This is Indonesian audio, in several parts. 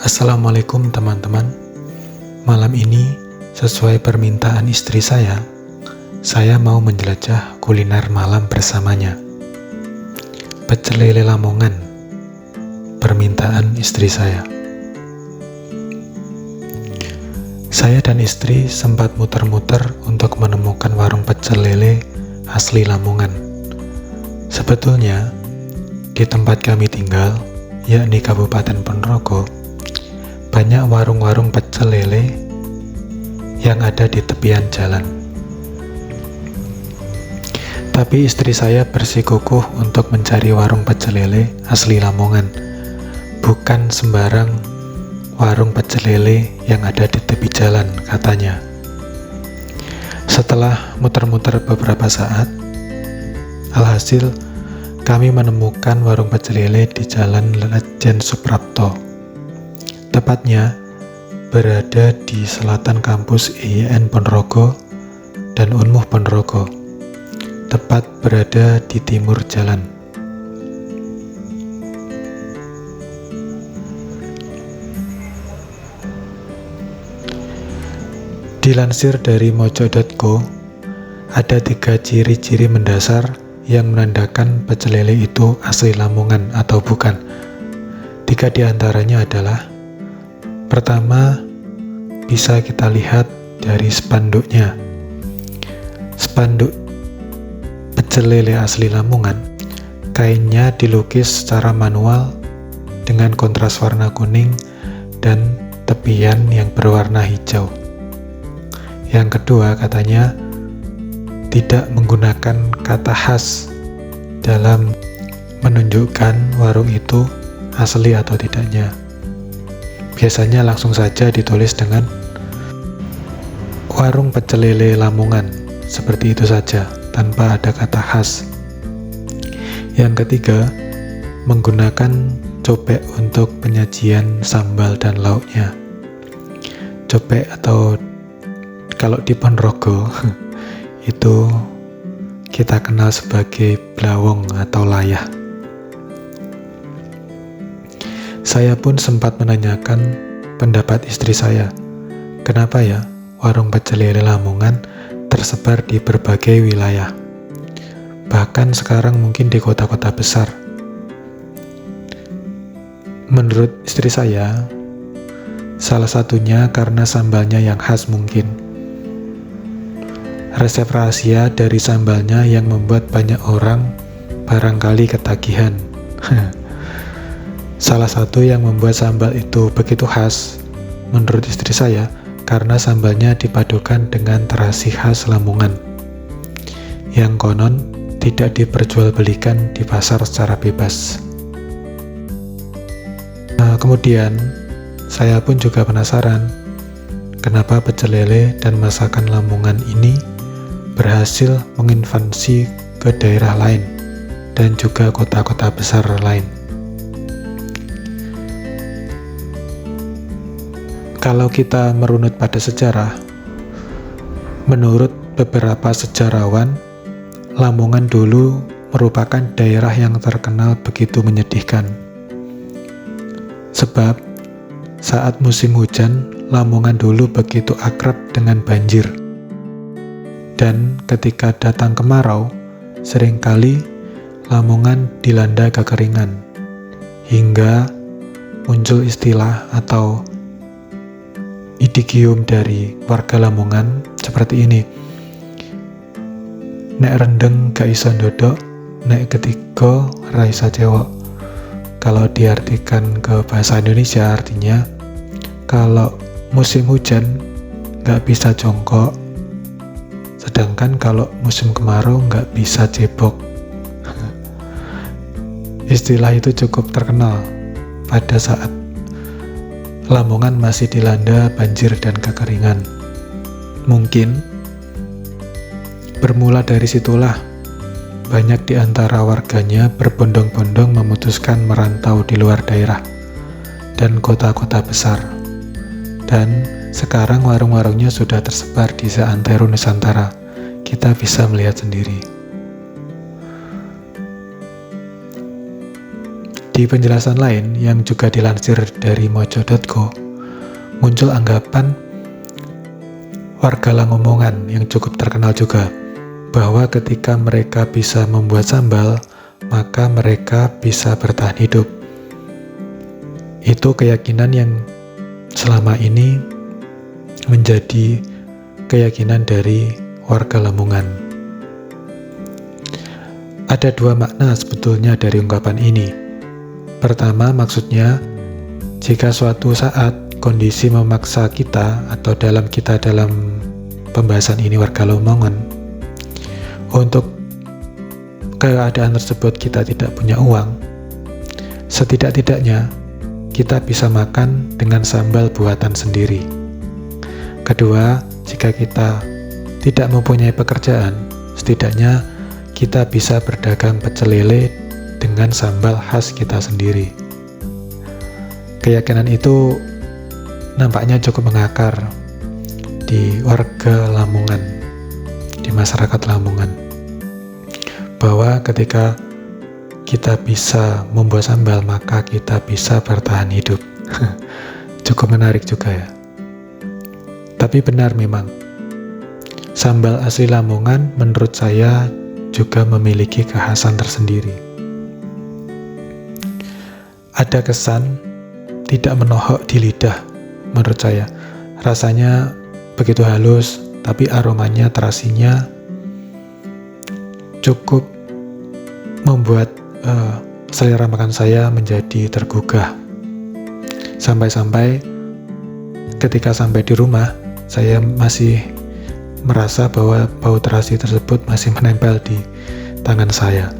Assalamualaikum teman-teman. Malam ini, sesuai permintaan istri saya mau menjelajah kuliner malam bersamanya. Pecel lele Lamongan, permintaan istri saya. Saya dan istri sempat muter-muter untuk menemukan warung pecel lele asli Lamongan. Sebetulnya, di tempat kami tinggal, yakni Kabupaten Ponorogo, banyak warung-warung pecel lele yang ada di tepian jalan. Tapi istri saya bersikukuh untuk mencari warung pecel lele asli Lamongan, bukan sembarang warung pecel lele yang ada di tepi jalan, katanya. Setelah muter-muter beberapa saat, alhasil kami menemukan warung pecel lele di Jalan Lejen Suprapto. Tepatnya berada di selatan kampus IAIN Ponorogo dan Unmuh Ponorogo, tepat berada di timur jalan. Dilansir dari mojo.co, ada 3 ciri-ciri mendasar yang menandakan pecel lele itu asli Lamongan atau bukan. 3 diantaranya adalah: pertama, bisa kita lihat dari spanduknya. Spanduk pecel lele asli Lamongan, kainnya dilukis secara manual dengan kontras warna kuning dan tepian yang berwarna hijau. Yang kedua, katanya tidak menggunakan kata khas dalam menunjukkan warung itu asli atau tidaknya. Biasanya langsung saja ditulis dengan warung pecel lele Lamongan, seperti itu saja, tanpa ada kata khas. Yang ketiga, menggunakan cobek untuk penyajian sambal dan lauknya. Cobek atau kalau di Ponorogo itu kita kenal sebagai blawong atau layah. Saya pun sempat menanyakan pendapat istri saya, kenapa ya warung pecel lele Lamongan tersebar di berbagai wilayah, bahkan sekarang mungkin di kota-kota besar. Menurut istri saya, salah satunya karena sambalnya yang khas mungkin. Resep rahasia dari sambalnya yang membuat banyak orang barangkali ketagihan. Salah satu yang membuat sambal itu begitu khas, menurut istri saya, karena sambalnya dipadukan dengan terasi khas Lamongan, yang konon tidak diperjualbelikan di pasar secara bebas. Kemudian, saya pun juga penasaran, kenapa pecel lele dan masakan Lamongan ini berhasil menginvasi ke daerah lain dan juga kota-kota besar lain. Kalau kita merunut pada sejarah, menurut beberapa sejarawan, Lamongan dulu merupakan daerah yang terkenal begitu menyedihkan. Sebab, saat musim hujan, Lamongan dulu begitu akrab dengan banjir. Dan ketika datang kemarau, seringkali Lamongan dilanda kekeringan, hingga muncul istilah atau idigium dari warga Lamongan seperti ini: nek rendeng gak iso ndodok, nek ketiga ra iso cewek. Kalau diartikan ke bahasa Indonesia artinya, kalau musim hujan gak bisa jongkok, sedangkan kalau musim kemarau gak bisa cebok. Istilah itu cukup terkenal pada saat Lamongan masih dilanda banjir dan kekeringan. Mungkin bermula dari situlah banyak di antara warganya berbondong-bondong memutuskan merantau di luar daerah dan kota-kota besar. Dan sekarang warung-warungnya sudah tersebar di seantero Nusantara. Kita bisa melihat sendiri. Di penjelasan lain yang juga dilansir dari mojo.co, muncul anggapan warga Lamongan yang cukup terkenal juga, bahwa ketika mereka bisa membuat sambal, maka mereka bisa bertahan hidup. Itu keyakinan yang selama ini menjadi keyakinan dari warga Lamongan. Ada dua makna sebetulnya dari ungkapan ini. Pertama, maksudnya jika suatu saat kondisi memaksa kita, atau dalam pembahasan ini warga Lamongan, untuk keadaan tersebut kita tidak punya uang, setidak-tidaknya kita bisa makan dengan sambal buatan sendiri. Kedua, jika kita tidak mempunyai pekerjaan, setidaknya kita bisa berdagang pecel lele dengan sambal khas kita sendiri. Keyakinan itu nampaknya cukup mengakar di warga Lamongan, di masyarakat Lamongan, bahwa ketika kita bisa membuat sambal, maka kita bisa bertahan hidup. Cukup menarik juga ya. Tapi benar memang, sambal asli Lamongan menurut saya juga memiliki kekhasan tersendiri. Ada kesan tidak menohok di lidah menurut saya. Rasanya begitu halus, tapi aromanya, terasinya cukup membuat selera makan saya menjadi tergugah. Sampai-sampai ketika sampai di rumah, saya masih merasa bahwa bau terasi tersebut masih menempel di tangan saya.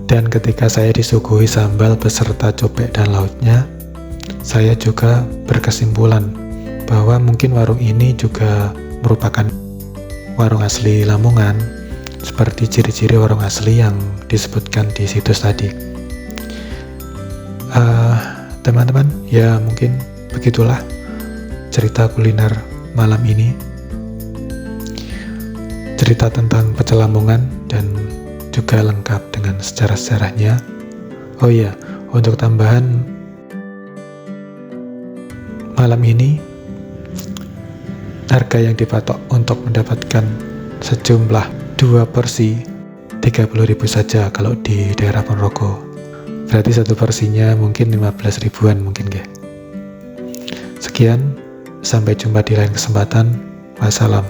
Dan ketika saya disuguhi sambal beserta cobek dan lauknya, saya juga berkesimpulan bahwa mungkin warung ini juga merupakan warung asli Lamongan, seperti ciri-ciri warung asli yang disebutkan di situs tadi. Teman-teman, ya mungkin begitulah cerita kuliner malam ini. Cerita tentang pecel Lamongan dan juga lengkap dengan sejarah-sejarahnya. Oh iya, untuk tambahan, malam ini harga yang dipatok untuk mendapatkan sejumlah 2 porsi 30.000 saja kalau di daerah Ponorogo. Berarti satu porsinya mungkin 15 ribuan mungkin ya. Sekian, sampai jumpa di lain kesempatan. Wassalam.